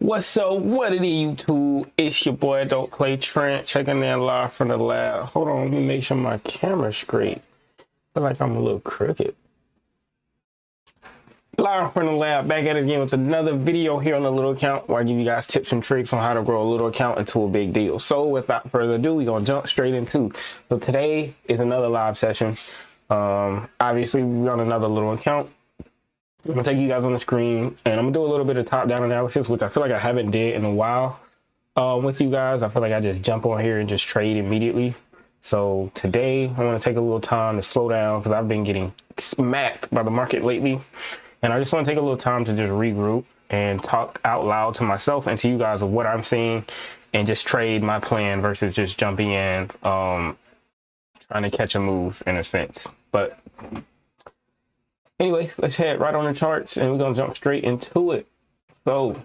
What's up? What it is, YouTube? It's your boy, Don't Play Trent, checking in live from the lab. Hold on, let me make sure my camera's straight. I feel like I'm a little crooked. Live from the lab, back at it again with another video here on the Little Account, where I give you guys tips and tricks on how to grow a little account into a big deal. So without further ado, we're gonna jump straight into. So today is another live session. Obviously, we're on another little account. I'm gonna take you guys on the screen and I'm gonna do a little bit of top-down analysis, which I feel like I haven't did in a while with you guys. I feel like I just jump on here and just trade immediately. So today I want to take a little time to slow down because I've been getting smacked by the market lately, and I just want to take a little time to just regroup and talk out loud to myself and to you guys of what I'm seeing and just trade my plan versus just jumping in trying to catch a move in a sense. But anyway, let's head right on the charts and we're gonna jump straight into it. So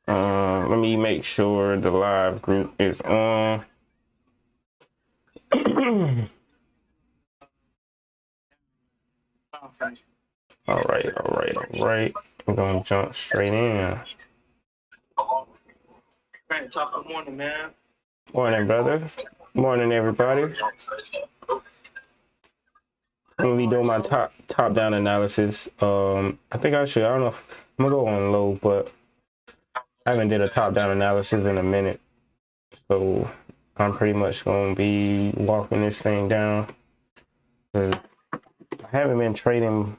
let me make sure the live group is on. all right. We're gonna jump straight in. Top morning, man. Morning, brother. Morning, everybody. I'm gonna be doing my top-down analysis. I think I don't know if I'm gonna go on low, but I haven't did a top-down analysis in a minute. So I'm pretty much gonna be walking this thing down. I haven't been trading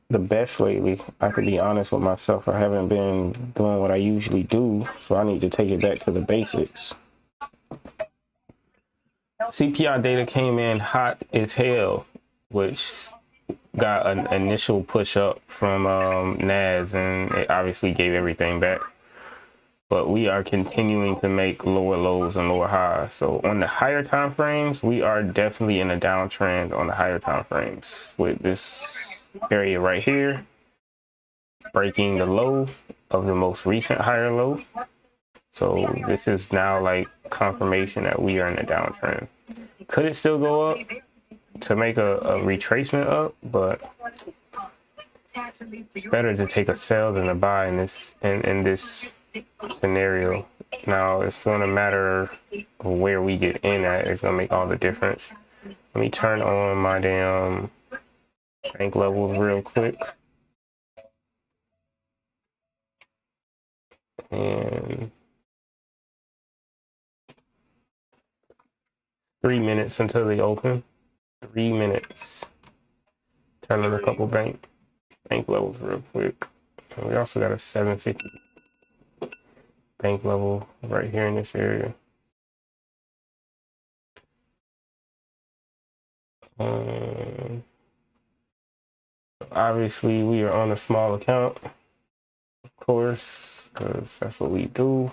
the best lately. I could be honest with myself. I haven't been doing what I usually do, so I need to take it back to the basics. CPI data came in hot as hell, which got an initial push up from NAS, and it obviously gave everything back. But we are continuing to make lower lows and lower highs. So on the higher time frames, we are definitely in a downtrend on the higher time frames, with this area right here breaking the low of the most recent higher low. So this is now like confirmation that we are in a downtrend. Could it still go up to make a retracement up? But it's better to take a sell than a buy in this scenario. Now it's gonna matter where we get in at. It's gonna make all the difference. Let me turn on my damn bank levels real quick, and 3 minutes until they open. 3 minutes. Turn on a couple bank levels real quick. And we also got a 750 bank level right here in this area. Obviously we are on a small account, of course, because that's what we do.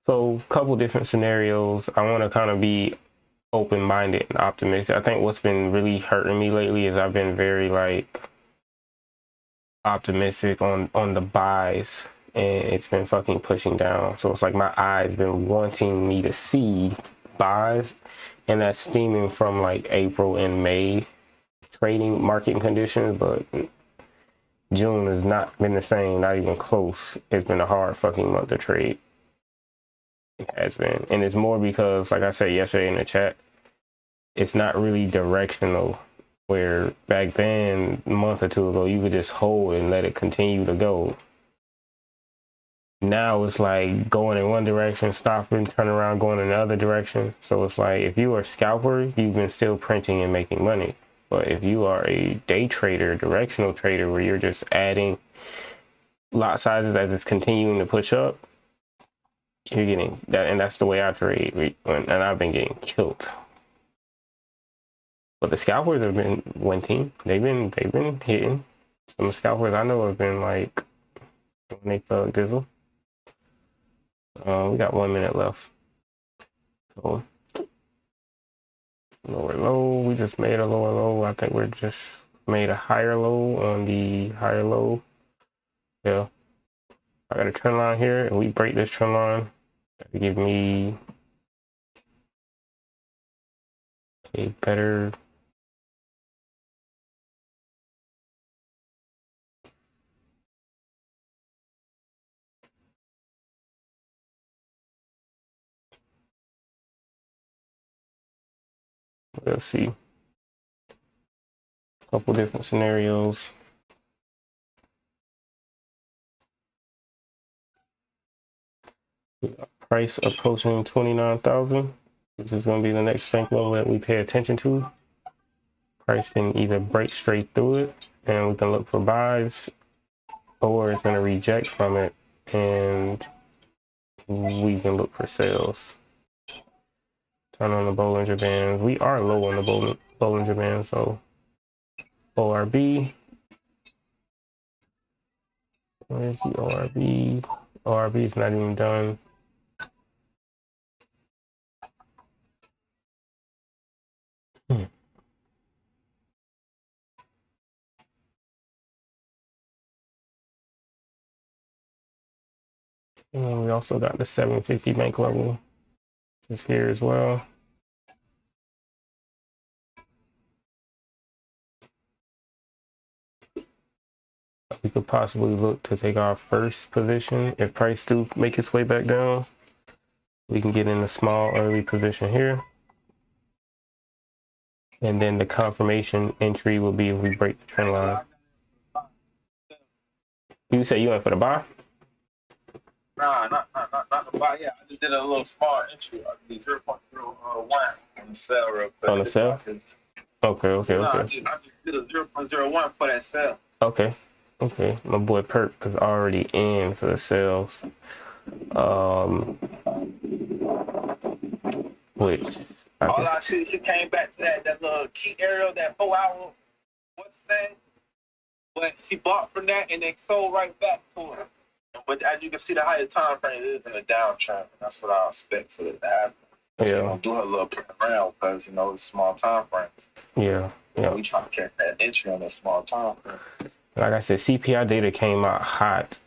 So a couple different scenarios. I want to kind of be open-minded and optimistic. I think what's been really hurting me lately is I've been very like optimistic on the buys, and it's been fucking pushing down. So it's like my eyes been wanting me to see buys, and that's stemming from like April and May trading market conditions. But June has not been the same, not even close. It's been a hard fucking month to trade. It has been, and it's more because, like I said yesterday in the chat, it's not really directional. Where back then, a month or two ago, you could just hold and let it continue to go. Now it's like going in one direction, stopping, turn around, going in the other direction. So it's like if you are a scalper, you've been still printing and making money. But if you are a day trader, directional trader, where you're just adding lot sizes as it's continuing to push up, you're getting that, and that's the way I trade, and I've been getting killed. But the scalpers have been winning. They've been hitting. Some of the scalpers I know have been like they thug dizzle. We got 1 minute left. So lower low. We just made a lower low. I think we're just made a higher low on the higher low. Yeah. I got a trend line here, and we break this trend line. That'll give me a better. Let's see. A couple different scenarios. Price approaching 29,000. This is going to be the next bank level that we pay attention to. Price can either break straight through it, and we can look for buys, or it's going to reject from it, and we can look for sales. Turn on the Bollinger Bands. We are low on the Bollinger Bands, so ORB. Where's the ORB? ORB is not even done. And we also got the 750 bank level just here as well. We could possibly look to take our first position. If price do make its way back down, we can get in a small early position here. And then the confirmation entry will be if we break the trend line. You say you went for the buy? Nah, not the buy. Yeah, I just did a little small entry. I did 0.01 on the sell real quick. On the sell? Okay. I just did a 0.01 for that sell. Okay. My boy Perk is already in for the sales. Which all I see, she came back to that little key area, that 4 hour, what's that? But she bought from that and then sold right back to her. But as you can see, the higher time frame is in a downtrend. That's what I expect for it to happen. Yeah. She's gonna do her little put around because it's small time frame. Yeah. We trying to catch that entry on that small time frame. Like I said, CPI data came out hot.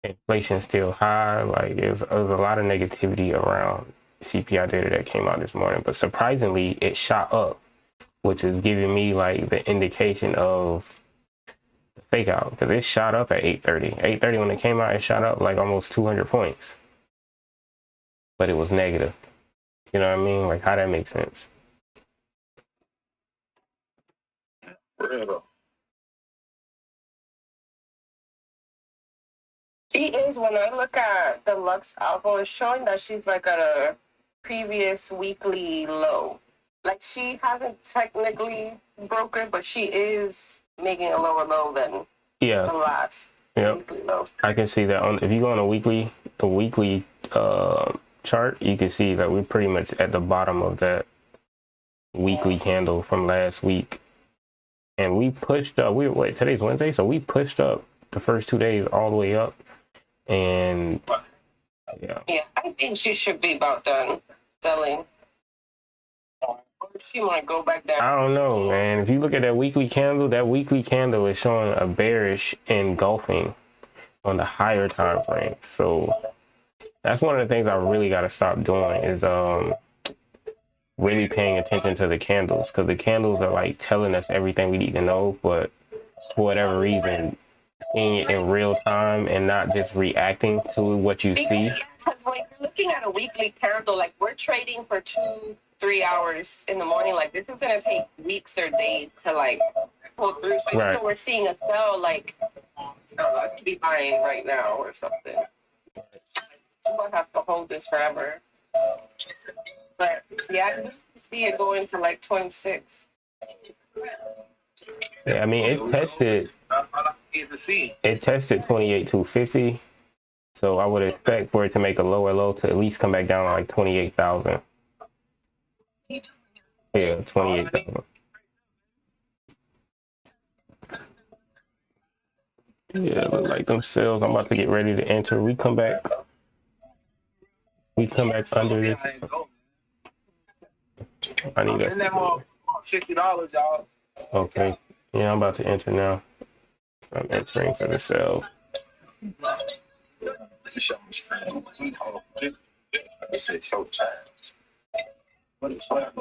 Inflation still high. Like there's a lot of negativity around CPI data that came out this morning, but surprisingly, it shot up, which is giving me like the indication of the fake out, because it shot up at 8:30. 8:30 when it came out, it shot up like almost 200 points, but it was negative. You know what I mean? Like, how that makes sense? She is, when I look at the Lux algo, it's showing that she's like at a previous weekly low. Like she hasn't technically broken, but she is making a lower low than the last weekly low. I can see that if you go on a weekly chart, you can see that we're pretty much at the bottom of that weekly candle from last week. And we pushed up, today's Wednesday, so we pushed up the first 2 days all the way up. And yeah, I think she should be about done selling. She might go back down. I don't know, man. If you look at that weekly candle is showing a bearish engulfing on the higher time frame. So that's one of the things I really got to stop doing is really paying attention to the candles, because the candles are like telling us everything we need to know, but for whatever reason, seeing it in real time and not just reacting to what you see. Because when you're looking at a weekly candle, like we're trading for 2-3 hours in the morning, like this is gonna take weeks or days to like pull through. So even though we're seeing a sell, like to be buying right now or something, we'll have to hold this forever. But yeah, I can see it going to like 26. Yeah, I mean, it tested 28,250. So I would expect for it to make a lower low to at least come back down to like 28,000. Yeah, 28,000. Yeah, look like them sales. I'm about to get ready to enter. We come back under this. I need that. $60, y'all. Okay. Yeah, I'm about to enter now. I'm entering for the sell. Show time. What is that?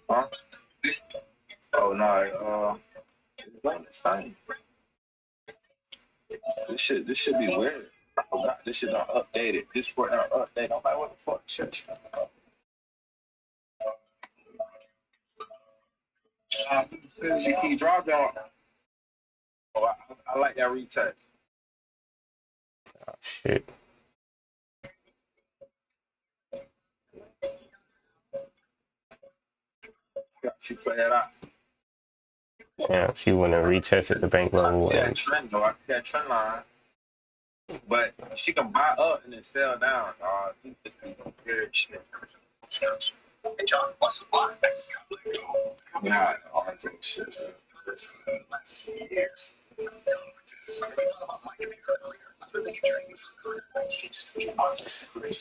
Huh? Oh no, it's fine. This should be weird. I forgot this shit not updated. This sport not updated. I'm like, what the fuck? Shit. She keep dropping. Oh, I like that retouch. Oh, shit. She play it out. Yeah, she went and retested the bank level. Yeah, And trend though. I see that trend line. But she can buy up and then sell down. He just be doing weird shit. And John, what's the block? Yeah, all that shit. Years.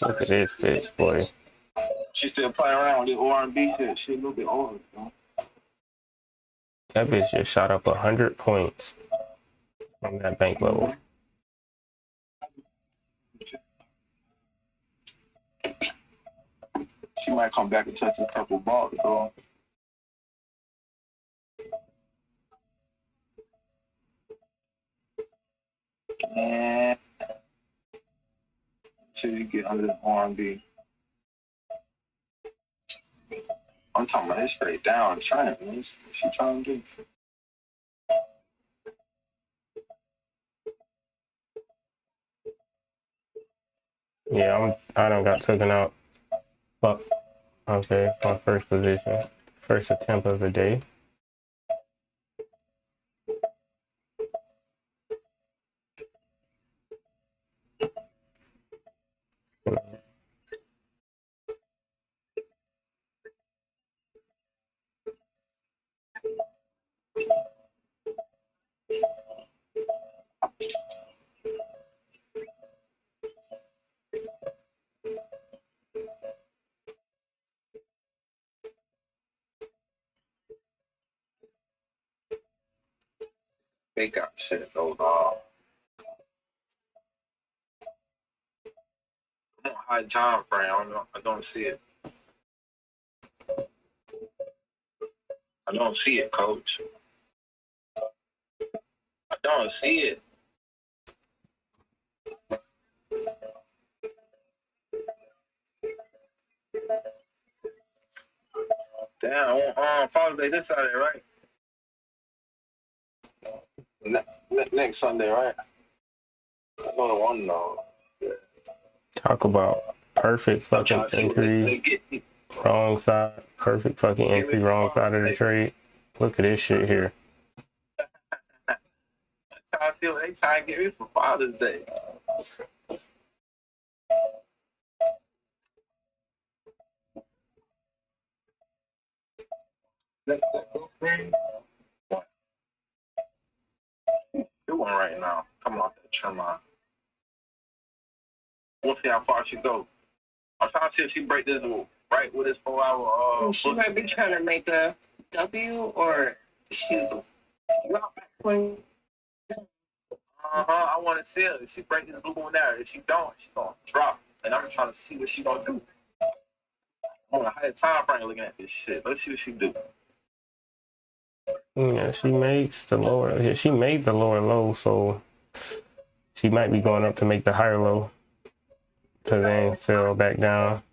look at this bitch, boy. She still playing around with the R&B shit. She a little bit over, you know? That bitch just shot up 100 points from that bank level. She might come back and touch a couple balls, though. And till you get under this R&B. I'm talking about it straight down, trying. What's she trying to do? Yeah, I done got taken out. Fuck. Okay, my first position. First attempt of the day. They got shit, though, dog. I'm on high time frame. I don't see it. I don't see it, coach. I don't see it. Damn, Father's Day this Saturday, right? Next Sunday, right? I don't want to know. Talk about perfect fucking entry, wrong side, perfect fucking entry, wrong side of the trade. Look at this shit here. I feel they trying to get me for Father's Day. Do one right now. Come on, that trim on. We'll see how far she goes. I'm trying to see if she break this right with this 4 hour. She might be trying to make a W or she drop back 20. I want to see her. If she break this blue one there, if she don't, she gonna drop. And I'm trying to see what she gonna do. I'm on a higher time frame looking at this shit. Let's see what she do. Yeah, she makes the lower. Yeah, she made the lower low, so she might be going up to make the higher low to then sell back down.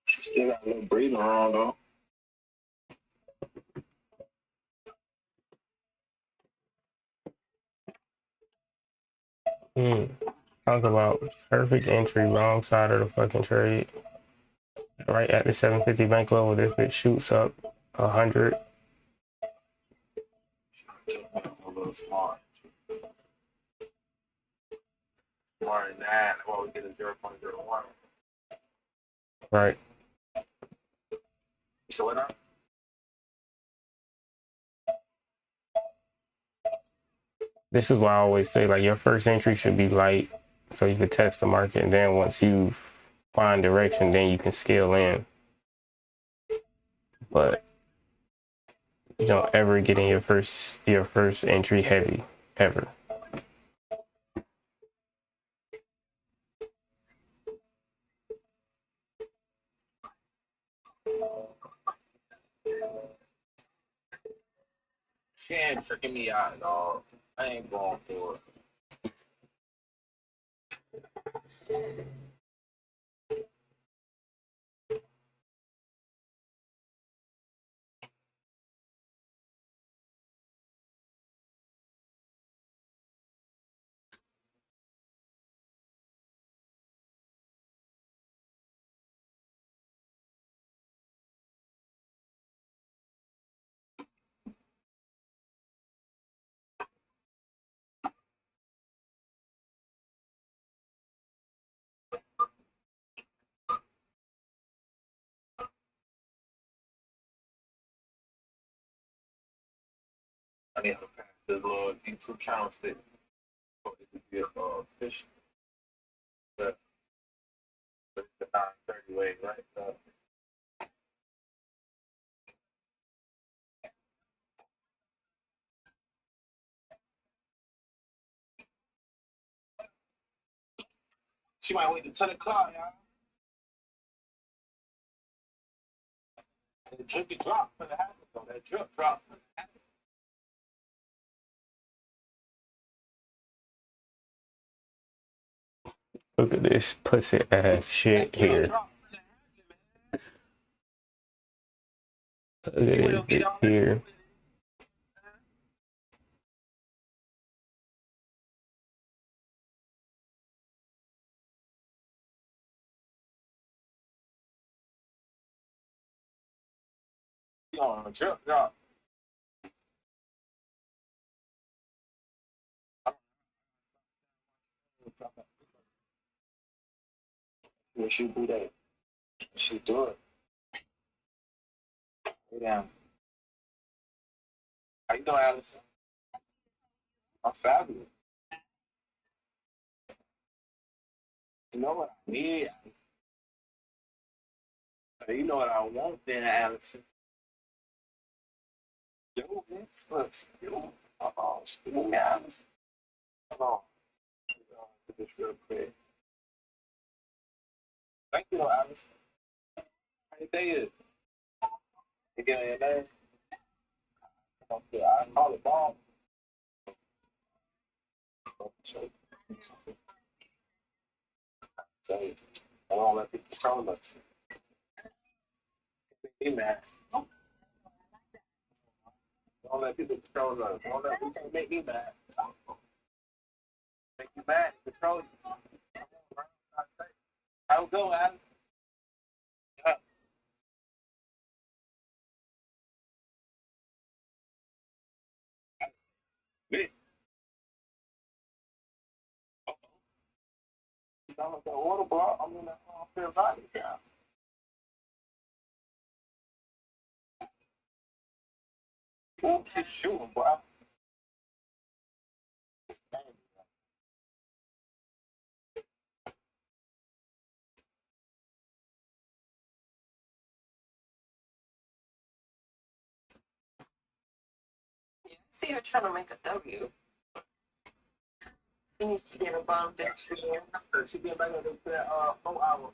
She still got a little breathing around though. Talk about perfect entry, wrong side of the fucking trade. Right at the 750 bank level, this bitch shoots up 100. A little smart. Smarter than that. Well, we get a 0.01. Right. So what up? This is why I always say, like, your first entry should be light so you can test the market. And then once you find direction, then you can scale in. But you don't ever get in your first entry heavy, ever. She ain't tricking me out at all. I ain't going for it. I need to pass the little D2 count stick for it to be a fish. But it's the 930 way, right? She might wait till 10 o'clock, y'all. The drip drop for the happen though. That drip drop for the happen. Look at this pussy ass shit here. Look at this bitch here. Drip drop. When she do that, she do it. Yeah. How you doing, Allison? I'm fabulous. You know what I need? You know what I want then, Allison? Yo, man. Yo. Excuse me, Allison. Hold on. Do this real quick. Thank you, Allison. How your day is? You getting your name? Okay, I call it bomb. So, I don't let people control us. Make me mad. Don't let people control us. Don't let people make me mad. Make you mad, control you. How it go, Allison? Yeah. Big. I'm at the water block. I'm in the Fair Valley. Yeah. Ooh, she's shooting, boy. Yeah, I see her trying to make a W. He needs to get above this year. She get back up to that 4 hour.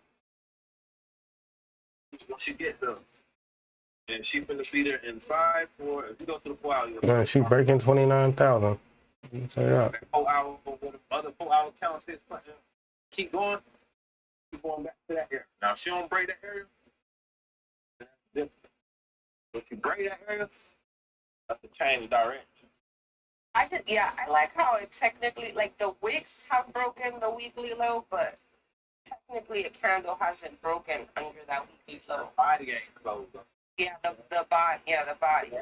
When she get them. And she finna feed her in 5, 4. If you go to the 4 hour, Man, she breaking 29,000. Say that. 4 hour, other 4 hour counts this keep going. Keep going back to that area. Now if she don't break that area. If you break that area, that's the change of direction. I like how it technically, like the wicks have broken the weekly low, but technically a candle hasn't broken under that weekly low. Body ain't closed up. Yeah, the body. Yeah, the body. So,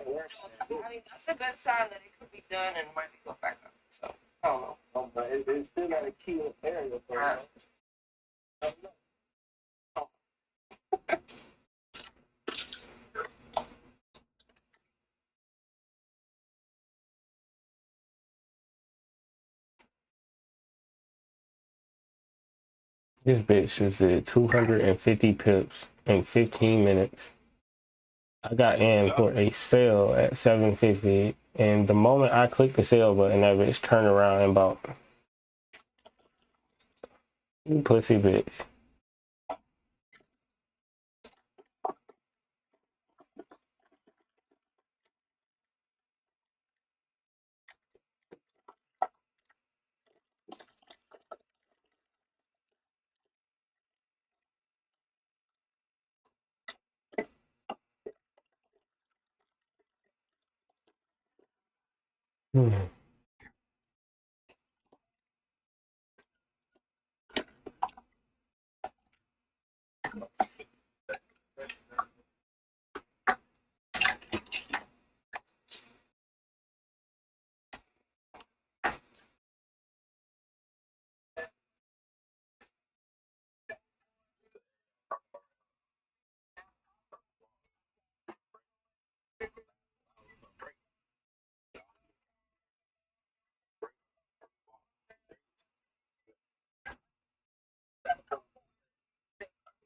I mean, that's a good sign that it could be done and might go back up. So, I don't know. But it's still got a key area for This bitch just did 250 pips in 15 minutes. I got in for a sale at 750, and the moment I clicked the sale button, that bitch turned around and bought. You pussy bitch.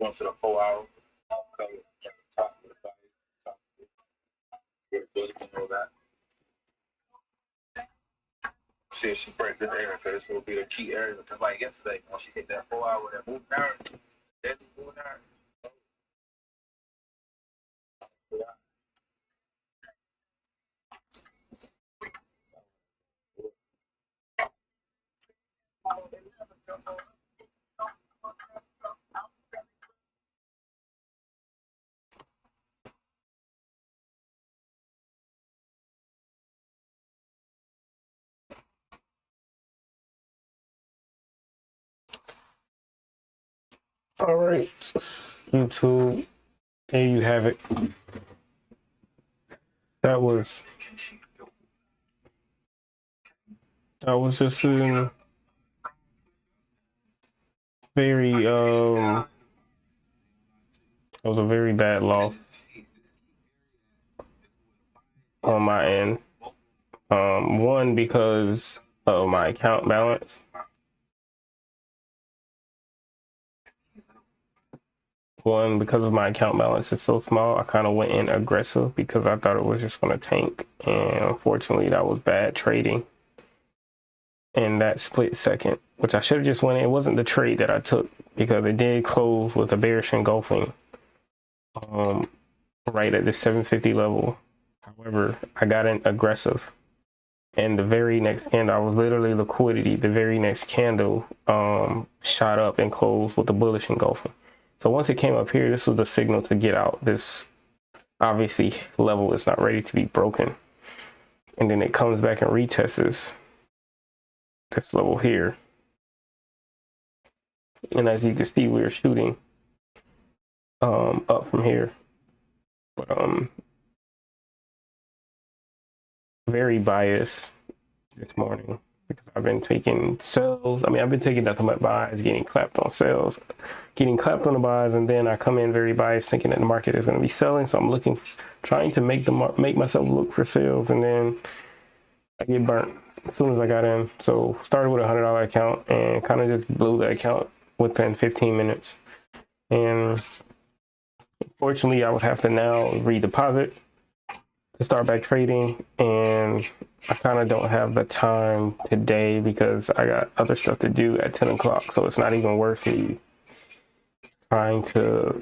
Once in a 4 hour. Top of the body, top of the all that. See if she break this area, because this will be the key area. Because like yesterday, when she hit that 4 hour, that moving iron, that moving iron. All right, YouTube, there you have it. That was just a very it was a very bad loss on my end. One, because of my account balance. One, because of my account balance is so small, I kind of went in aggressive because I thought it was just going to tank. And unfortunately, that was bad trading in that split second, which I should have just went in. It wasn't the trade that I took because it did close with a bearish engulfing right at the 750 level. However, I got in aggressive. And the very next candle, I was literally liquidity. The very next candle shot up and closed with a bullish engulfing. So once it came up here, this was the signal to get out. This obviously level is not ready to be broken. And then it comes back and retests this level here. And as you can see, we are shooting up from here. But very biased this morning because I've been taking sells. I mean, I've been taking nothing but buys, getting clapped on sales, getting clapped on the buys, and then I come in very biased thinking that the market is going to be selling. So I'm trying to make myself look for sales, and then I get burnt as soon as I got in. So started with a $100 account and kind of just blew the account within 15 minutes. And unfortunately, I would have to now redeposit to start back trading, and I kind of don't have the time today because I got other stuff to do at 10 o'clock, so it's not even worth me trying to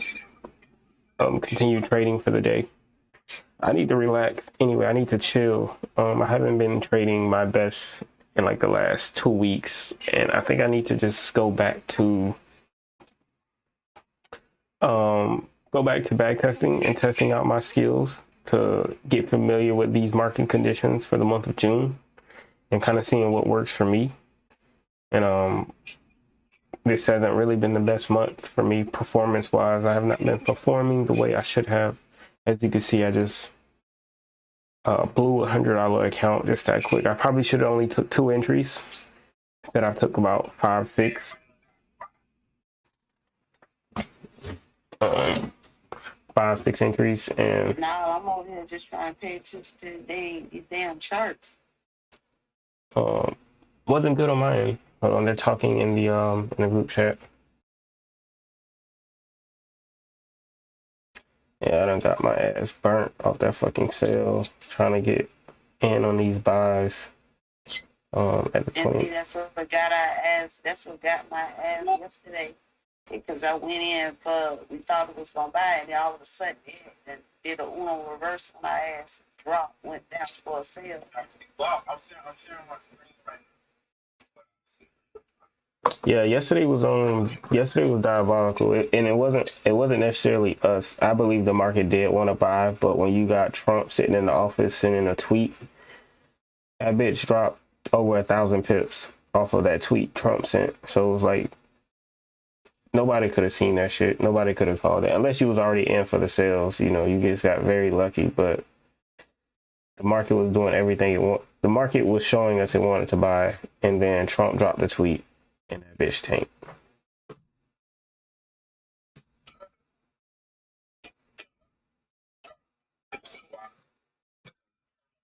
continue trading for the day. I need to relax anyway. I need to chill. I haven't been trading my best in like the last 2 weeks, and I think I need to just go back to back testing and testing out my skills to get familiar with these market conditions for the month of June and kind of seeing what works for me. And this hasn't really been the best month for me performance wise. I have not been performing the way I should have. As you can see, I just blew a $100 account just that quick. I probably should have only took 2 entries. Instead I took about 5, 6. 5, 6 entries, and now I'm over here just trying to pay attention to these damn charts. wasn't good on my end. They're talking in the group chat. Yeah, I done got my ass burnt off that fucking sale trying to get in on these buys. At the And 20. see, that's what got our ass. That's what got my ass yesterday. Because I went in for, we thought it was gonna buy, and then all of a sudden it did a Uno reverse on my ass, dropped, went down for a sale. Well, I'm sharing my screen right Yeah, yesterday was diabolical, and it wasn't necessarily us. I believe the market did want to buy, but when you got Trump sitting in the office sending a tweet, that bitch dropped over 1,000 pips off of that tweet Trump sent. So it was like nobody could have seen that shit. Nobody could have called it unless you was already in for the sales. You know, you just got very lucky, but the market was doing everything it want. The market was showing us it wanted to buy, and then Trump dropped the tweet, and that bitch tanked. now.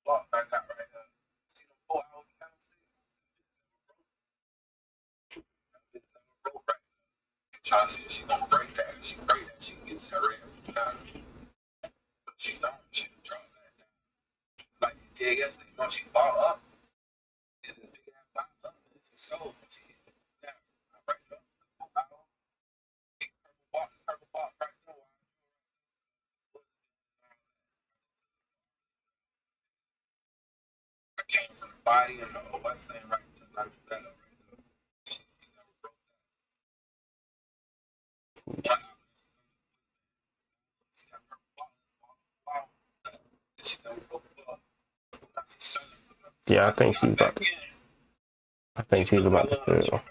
Block I got right now. See the 4 hour candlestick? It's never broke right now. Trying to see if she gonna break that. If she break that, she gets her red. But she don't. She drop that down. It's like she did yesterday. Once she bought up, and the big ass bought up, and she sold. She hit it down. Right up. 4 hour. Big purple block right now. I came from the body and the west end right there. Like that right there. She never broke that. She got purple block. She never broke the block. Yeah, I think she's about to fail.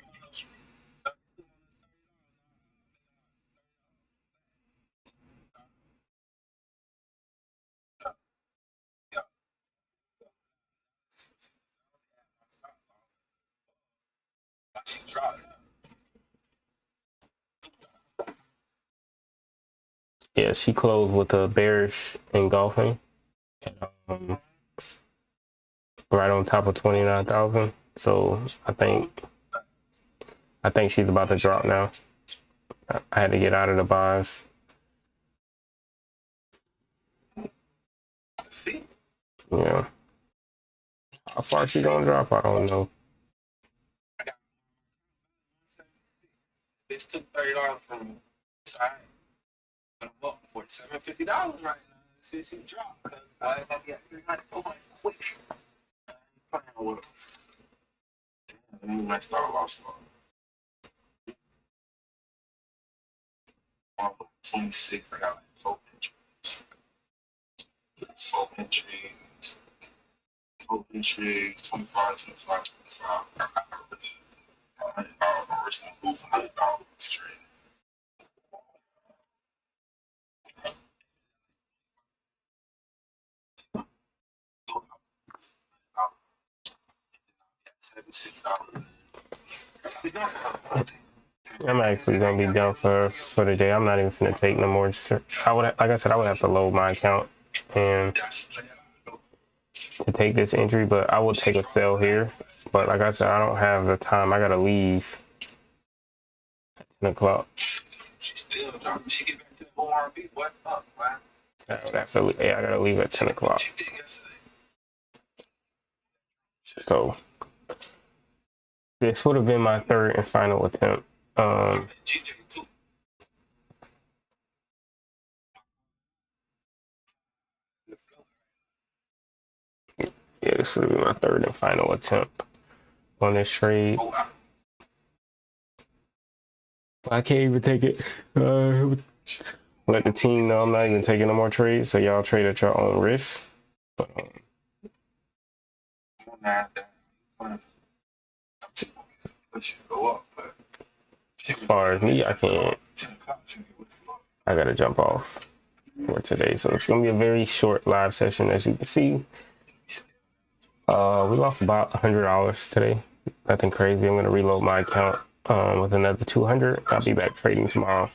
Yeah, she closed with a bearish engulfing, um, right on top of 29,000. So I think she's about to drop now. I had to get out of the buys. Yeah. How far she gonna drop? I don't know. Bitch took $30 from me. Sorry. But I'm up for $750 right now. See, she dropped. Cause I ain't gonna get 300 quick. I ain't playing with her. Let me mess start lost slow. 26, I got like 4 entries. 4 entries. 4 entries. 25, 25, 25. I got $100. I'm risking losing $100 trade. $76. I'm actually gonna be done for the day. I'm not even gonna take no more. Like I said, I would have to load my account and to take this entry, but I will take a sell here. But like I said, I don't have the time. I gotta leave at 10 o'clock. She still dropping. She get back to the ORV. What's up, man? I gotta leave at 10 o'clock. So this would have been my third and final attempt. Yeah, this would be my third and final attempt on this trade. I can't even take it. Let the team know I'm not even taking no more trades, so y'all trade at your own risk. But, as far as me, I can't. I gotta jump off for today, so it's gonna be a very short live session, as you can see. We lost about $100 today. Nothing crazy. I'm gonna reload my account with another 200. I'll be back trading tomorrow.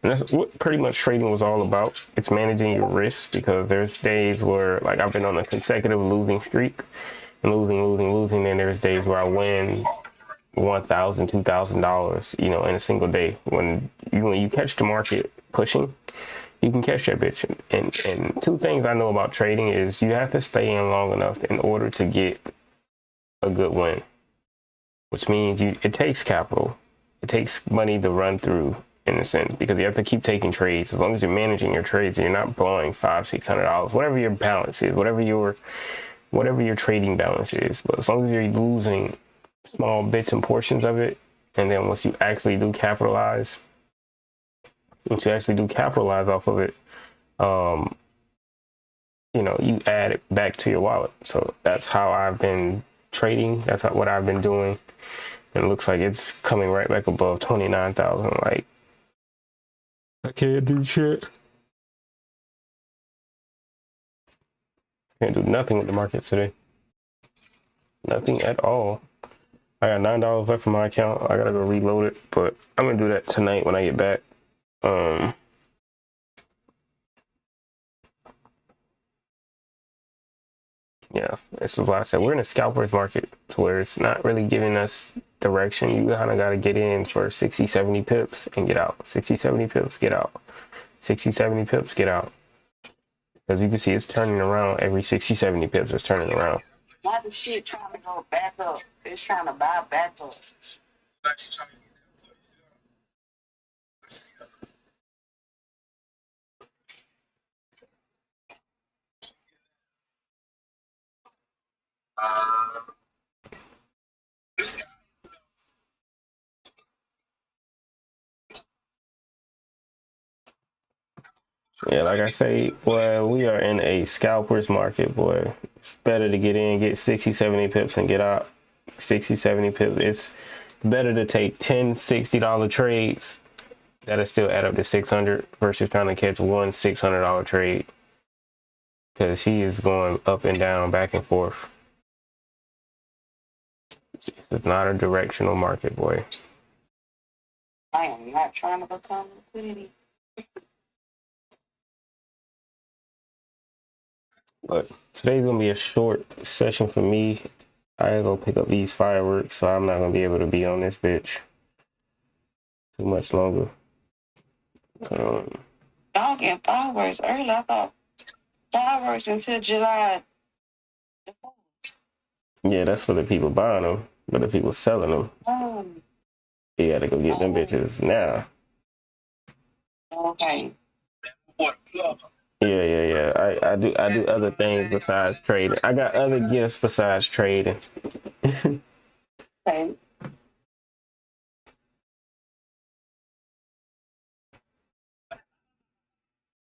And that's what pretty much trading was all about. It's managing your risks, because there's days where, like, I've been on a consecutive losing streak and losing. Then there's days where I win $1,000, $2,000, you know, in a single day. When you catch the market pushing, you can catch that bitch. And two things I know about trading is you have to stay in long enough in order to get a good win, which means it takes capital. It takes money to run through in a sense, because you have to keep taking trades. As long as you're managing your trades and you're not blowing $500-$600, whatever your balance is, whatever your trading balance is. But as long as you're losing small bits and portions of it, and then once you actually do capitalize off of it, you add it back to your wallet. So that's how I've been trading. That's what I've been doing. And it looks like it's coming right back above 29,000. Like, I can't do shit. Can't do nothing with the markets today. Nothing at all. I got $9 left in my account. I gotta go reload it, but I'm gonna do that tonight when I get back. Yeah, this is why I said we're in a scalper's market to where it's not really giving us direction. You kind of got to get in for 60, 70 pips and get out. 60, 70 pips, get out. 60, 70 pips, get out. As you can see, it's turning around every 60, 70 pips. It's turning around. Why the shit trying to go back up? It's trying to buy back up. Yeah, like I say, boy, we are in a scalper's market, boy. It's better to get in, get 60, 70 pips and get out. 60, 70 pips. It's better to take 10, $60 trades that'll still add up to 600 versus trying to catch one $600 trade. Because she is going up and down, back and forth. This is not a directional market, boy. I am not trying to become liquidity. But today's gonna be a short session for me. I gotta go pick up these fireworks, so I'm not gonna be able to be on this bitch too much longer. Y'all getting fireworks early. I thought fireworks until July. Yeah, that's for the people buying them, but the people selling them, you gotta go get them bitches now. Okay. Yeah. I do other things besides trading. I got other gifts besides trading. Okay.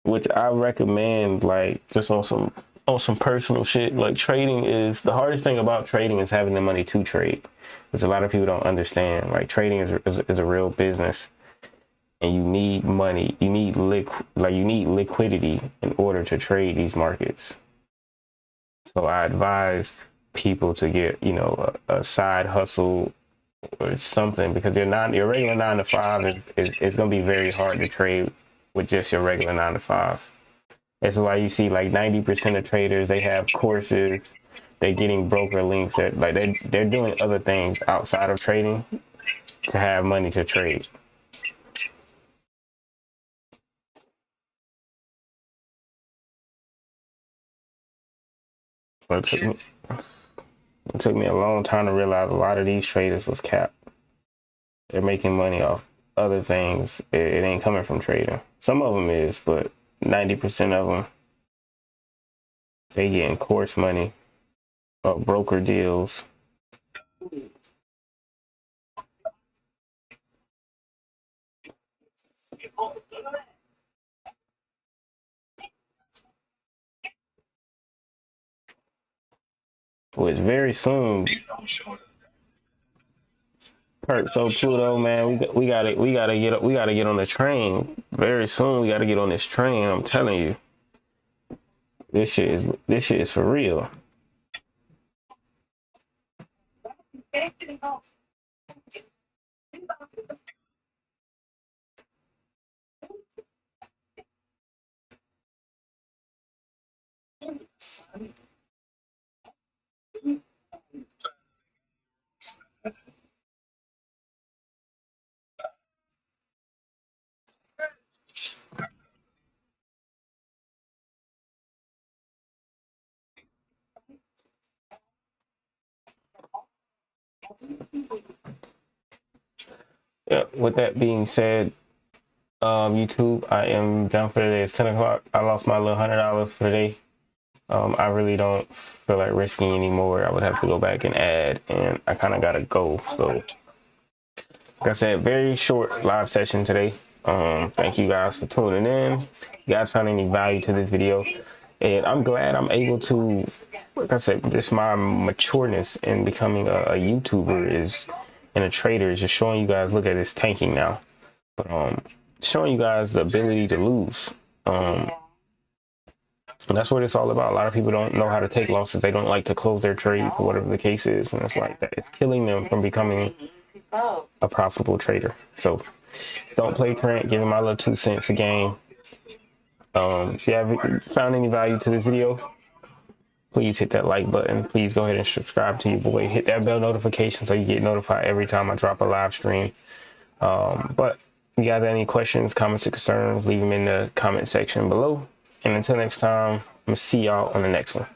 Which I recommend, like, just on some personal shit. Like, trading is the hardest thing about trading is having the money to trade, which a lot of people don't understand. Like, trading is a real business, and you need money. You need liquidity in order to trade these markets. So I advise people to get a side hustle or something, because your regular 9 to 5 is gonna be very hard to trade with just your regular 9 to 5. That's why you see like 90% of traders, they have courses, they're getting broker links that like they're doing other things outside of trading to have money to trade. But it took me a long time to realize a lot of these traders was capped. They're making money off other things. It ain't coming from trading. Some of them is, but 90% of them, they getting course money or broker deals. Which very soon, so Pluto, man, we gotta get on the train very soon. We gotta get on this train. I'm telling you, this shit is for real. Yeah, with that being said, YouTube, I am done for today. It's 10 o'clock. I lost my little $100 for today. I really don't feel like risking anymore. I would have to go back and add, and I kind of gotta go. So, like I said, very short live session today. Thank you guys for tuning in. If you guys found any value to this video, and I'm glad I'm able to, like I said, just my matureness in becoming a YouTuber is, and a trader is just showing you guys, look at this tanking now, but showing you guys the ability to lose. And that's what it's all about. A lot of people don't know how to take losses. They don't like to close their trades or whatever the case is, and it's like that. It's killing them from becoming a profitable trader. So don't play Trent. Give him my little 2 cents a game. If you have found any value to this video, please hit that like button. Please go ahead and subscribe to your boy. Hit that bell notification so you get notified every time I drop a live stream. But if you guys have any questions, comments, or concerns, leave them in the comment section below. And until next time, I'm going to see y'all on the next one.